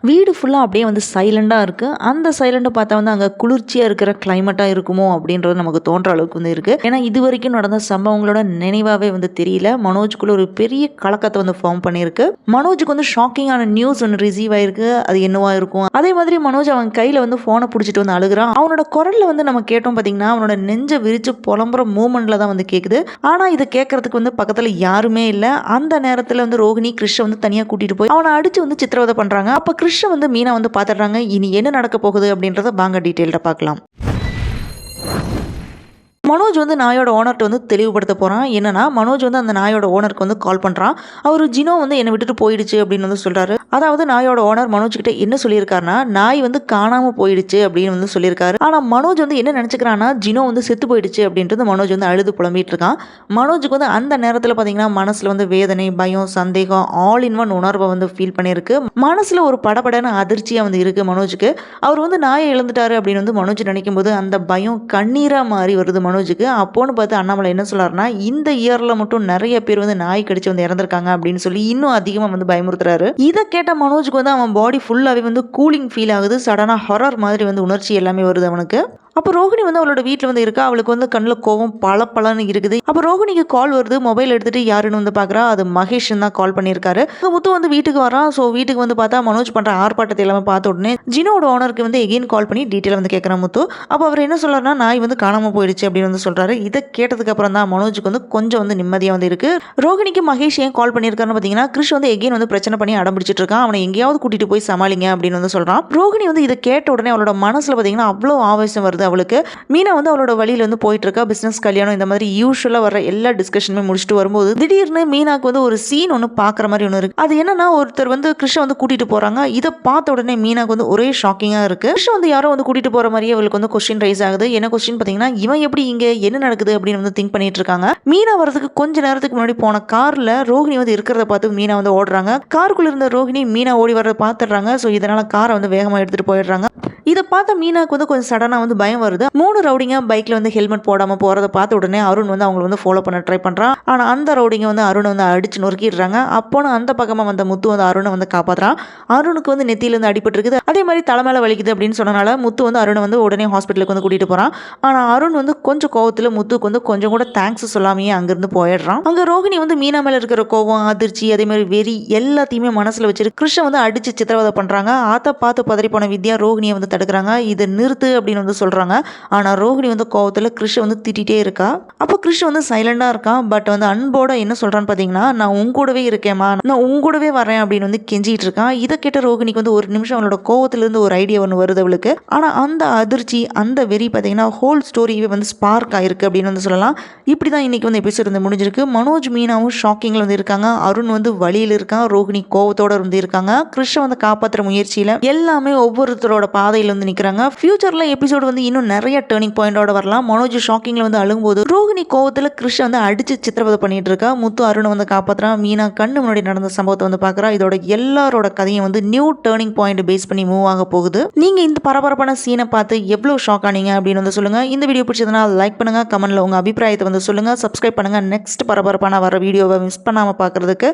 வீடு ஃபுல்லாக அப்படியே வந்து சைலண்டாக இருக்குது. அந்த சைலண்ட்டை பார்த்தா வந்து அங்கே குளிர்ச்சியாக இருக்கிற கிளைமேட்டாக இருக்குமோ அப்படின்றது நமக்கு தோன்ற அளவுக்கு வந்து இருக்குது. ஏன்னா இது வரைக்கும் நடந்த சம்பவங்களோட நினைவாகவே வந்து தெரியல. மனோஜுக்குள்ள ஒரு பெரிய கலக்கத்தை வந்து ஃபார்ம் பண்ணியிருக்கு. மனோஜுக்கு வந்து ஷாக்கிங்கான நியூஸ் ஒன்று ரிசீவ் ஆயிருக்கு. அது என்னவா இருக்கும்? அதே மாதிரி மனோஜ் அவன் கையில் வந்து ஃபோனை பிடிச்சிட்டு வந்து அழுகிறான். அவனோட குரலில் வந்து நம்ம கேட்டோம் பார்த்தீங்கன்னா அவனோட நெஞ்சை விரிச்சு புலம்புற மூமெண்ட்ல தான் வந்து கேட்குது. ஆனால் இதை கேட்கறதுக்கு வந்து பக்கத்தில் யாருமே இல்லை. அந்த நேரத்தில் வந்து ரோஹிணி கிறிஷை வந்து தனியாக கூட்டிட்டு போய் அவனை அடிச்சு வந்து சித்திரவதை பண்றாங்க. அப்ப கிறிஷை வந்து மீனா வந்து பாத்துடுறாங்க. இனி என்ன நடக்க போகுது அப்படின்றத வாங்க டீட்டெயில்டா பார்க்கலாம். மனோஜ் வந்து நாயோட ஓனர்கிட்ட வந்து தெளிவுபடுத்த போகிறான். என்னன்னா மனோஜ் வந்து அந்த நாயோட ஓனருக்கு வந்து கால் பண்ணுறான். அவர் ஜினோ வந்து என்னை விட்டுட்டு போயிடுச்சு அப்படின்னு வந்து சொல்கிறாரு. அதாவது நாயோட ஓனர் மனோஜ் கிட்ட என்ன சொல்லியிருக்காருன்னா நாய் வந்து காணாமல் போயிடுச்சு அப்படின்னு வந்து சொல்லியிருக்காரு. ஆனால் மனோஜ் வந்து என்ன நினச்சிக்கிறான்னா ஜினோ வந்து செத்து போயிடுச்சு அப்படின்றது மனோஜ் வந்து அழுது புலம்பிட்டு இருக்கான். மனோஜுக்கு வந்து அந்த நேரத்தில் பார்த்தீங்கன்னா மனசில் வந்து வேதனை, பயம், சந்தேகம், ஆல் இன் ஒன் உணர்வை வந்து ஃபீல் பண்ணியிருக்கு. மனசில் ஒரு படபடன அதிர்ச்சியாக வந்து இருக்குது மனோஜுக்கு. அவர் வந்து நாயை இழந்துட்டாரு அப்படின்னு வந்து மனோஜ் நினைக்கும் போது அந்த பயம் கண்ணீராக மாறி வருது மனோஜுக்கு. அப்போன்னு பார்த்து அண்ணாமலை என்ன சொல்றாருன்னா இந்த இயர்ல மட்டும் நிறைய பேர் வந்து நாய் கடிச்சு வந்து இறந்திருக்காங்க அப்படின்னு சொல்லி இன்னும் அதிகமா வந்து பயமுறுத்துறாரு. இதை கேட்ட மனோஜுக்கு வந்து அவன் பாடி ஃபுல்லாவே வந்து கூலிங் ஃபீல் ஆகுது. சடனா ஹொரர் மாதிரி வந்து உணர்ச்சி எல்லாமே வருது அவனுக்கு. அப்போ ரோஹிணி வந்து அவளோட வீட்டில் வந்து இருக்கா. அவளுக்கு வந்து கண்ணில் கோவம் பலன்னு இருக்குது. அப்போ ரோஹிணிக்கு கால் வருது. மொபைல் எடுத்துட்டு யாருன்னு வந்து பார்க்குறா. அது மகேஷ் தான் கால் பண்ணியிருக்காரு. முத்து வந்து வீட்டுக்கு வரான். ஸோ வீட்டுக்கு வந்து பார்த்தா மனோஜ் பண்ணுற ஆர்ப்பாட்டத்தை எல்லாமே பார்த்த உடனே ஜினோட ஓனருக்கு வந்து எகெயின் கால் பண்ணி டீட்டெயில் வந்து கேட்குறான் முத்து. அப்போ அவர் என்ன சொல்றாருன்னா நாய் வந்து காணாமல் போயிடுச்சு அப்படின்னு வந்து சொல்றாரு. இதை கேட்டதுக்கு அப்புறம் தான் மனோஜுக்கு வந்து கொஞ்சம் வந்து நிம்மதியாக வந்து இருக்கு. ரோஹிணிக்கு மகேஷ் ஏன் கால் பண்ணியிருக்காருன்னு பார்த்தீங்கன்னா கிறிஷ் வந்து எகெயின் வந்து பிரச்சனை பண்ணி அடம்பிடிச்சிட்டு இருக்கான். அவனை எங்கேயாவது கூட்டிட்டு போய் சமாளிங்க அப்படின்னு வந்து சொல்றான். ரோஹிணி வந்து இதை கேட்ட உடனே அவளோட மனசுல பார்த்தீங்கன்னா அவ்வளோ ஆவேசம் வருது அவளுக்கு. மீனா வந்து அவளோட வழியில் வந்து போயிட்டு இருக்கா. பிஸ்னஸ், கல்யாணம், இந்த மாதிரி யூஸ்வலாக வர எல்லா டிஸ்கஷனுமே முடிச்சுட்டு வரும்போது திடீர்னு மீனாக்கு வந்து ஒரு சீன் ஒன்று பார்க்குற மாதிரி ஒன்று இருக்கு. அது என்னன்னா ஒருத்தர் வந்து கிறிஷை வந்து கூட்டிட்டு போறாங்க. இதை பார்த்த உடனே மீனாக்கு வந்து ஒரே ஷாக்கிங்காக இருக்கு. கிறிஷ் வந்து யாரோ வந்து கூட்டிட்டு போற மாதிரியே அவளுக்கு வந்து கொஸ்டின் ரைஸ் ஆகுது. என்ன கொஸ்டின் பார்த்தீங்கன்னா இவன் எப்படி இங்கே என்ன நடக்குது அப்படின்னு வந்து திங்க் பண்ணிட்டு இருக்காங்க. மீனா வரதுக்கு கொஞ்ச நேரத்துக்கு முன்னாடி போன கார்ல ரோஹிணி வந்து இருக்கிறத பார்த்து மீனா வந்து ஓடுறாங்க. காருக்குள்ள இருந்த ரோஹிணி மீனா ஓடி வரதை பார்த்துடுறாங்க. ஸோ இதனால காரை வந்து வேகமாக எடுத்துட்டு போயிடுறாங்க. இதை பார்த்த மீனாக்கு வந்து கொஞ்சம் சடனாக வந்து பயம் வருது. 3 ரவுடிங்க பைக்கில் வந்து ஹெல்மெட் போடாமல் போகிறத பார்த்த உடனே அருண் வந்து அவங்களை வந்து ஃபாலோ பண்ண ட்ரை பண்ணுறான். ஆனால் அந்த ரவுடிங்க வந்து அருணை வந்து அடிச்சு நொறுக்கிடுறாங்க. அப்போன்னு அந்த பக்கமாக வந்த முத்து வந்து அருணை வந்து காப்பாற்றுறான். அருணுக்கு வந்து நெத்தியில வந்து அடிபட்டு இருக்குது. அதே மாதிரி தலைமையில வலிக்குது அப்படின்னு சொன்னனால முத்து வந்து அருணை வந்து உடனே ஹாஸ்பிட்டலுக்கு வந்து கூட்டிட்டு போகிறான். ஆனால் அருண் வந்து கொஞ்சம் கோவத்தில் முத்துக்கு வந்து கொஞ்சம் கூட தேங்க்ஸ் சொல்லாமையே அங்கேருந்து போயிடுறான். அங்கே ரோஹிணி வந்து மீனா மேலே இருக்கிற கோவம், அதிர்ச்சி, அதே மாதிரி வெறி எல்லாத்தையுமே மனசில் வச்சுட்டு கிருஷ்ண வந்து அடிச்சு சித்திரவதை பண்ணுறாங்க. அதை பார்த்து பதறி போன வித்யா ரோஹிணியை வந்து தடுக்கிறாங்க. இதை நிறுத்து அப்படின்னு வந்து சொல்கிறாங்க. ஆனால் ரோஹிணி வந்து கோவத்தில் கிறிஷை வந்து திட்டிகிட்டே இருக்கா. அப்போ கிறிஷ் வந்து சைலண்டாக இருக்கான். பட் வந்து அன்போட என்ன சொல்கிறான்னு பார்த்தீங்கன்னா நான் உங்கூடவே இருக்கேம்மா, நான் உங்கூடவே வரேன் அப்படின்னு வந்து கெஞ்சிட்டு இருக்கான். இதை கேட்ட ரோஹிணிக்கு வந்து ஒரு நிமிஷம் அவளோட கோவத்திலிருந்து ஒரு ஐடியா ஒன்று வருது அவளுக்கு. ஆனால் அந்த அதிர்ச்சி, அந்த வெறி பார்த்தீங்கன்னா ஹோல் ஸ்டோரியே வந்து ஸ்பார்க் ஆயிருக்கு அப்படின்னு வந்து சொல்லலாம். இப்படி தான் இன்னைக்கு வந்து எபிசோட் வந்து முடிஞ்சிருக்கு. மனோஜ், மீனாவும் ஷாக்கிங்கில் வந்து இருக்காங்க. அருண் வந்து வழியில் இருக்கான். ரோஹிணி கோவத்தோட வந்து இருக்காங்க. கிறிஷை வந்து காப்பாற்றுற முயற்சியில் எல்லாமே ஒவ்வொருத்தரோட பாதையில் வந்து நிற்கிறாங்க. ஃபியூச்சரில் எபிசோடு வந்து இன்னும் நிறைய டேர்னிங் பாயிண்டோட வரலாம். மனோஜ் ஷாக்கிங்கில் வந்து அழுகும்போது ரோஹிணி கோவத்தில் கிறிஷை வந்து அடிச்சு சித்திரவதை பண்ணிட்டு இருக்கா. முத்து அருணை வந்து காப்பாற்றுறான். மீனா கண்ணு முன்னாடி நடந்த சம்பவத்தை வந்து பார்க்குறா. இதோட எல்லாரோட கதையும் வந்து நியூ டேர்னிங் பாயிண்ட் பேஸ் பண்ணி மூவ் ஆக போகுது. நீங்க இந்த பரபரப்பான சீனை பார்த்து எவ்வளோ ஷாக் ஆனீங்க அப்படின்னு வந்து சொல்லுங்க. இந்த வீடியோ பிடிச்சதுனா லைக் பண்ணுங்க, கமெண்ட்ல உங்க அபிப்பிராயத்தை வந்து சொல்லுங்க, சப்ஸ்கிரைப் பண்ணுங்க. நெக்ஸ்ட் பரபரப்பான வர வீடியோவை மிஸ் பண்ணாம பார்க்கறதுக்கு.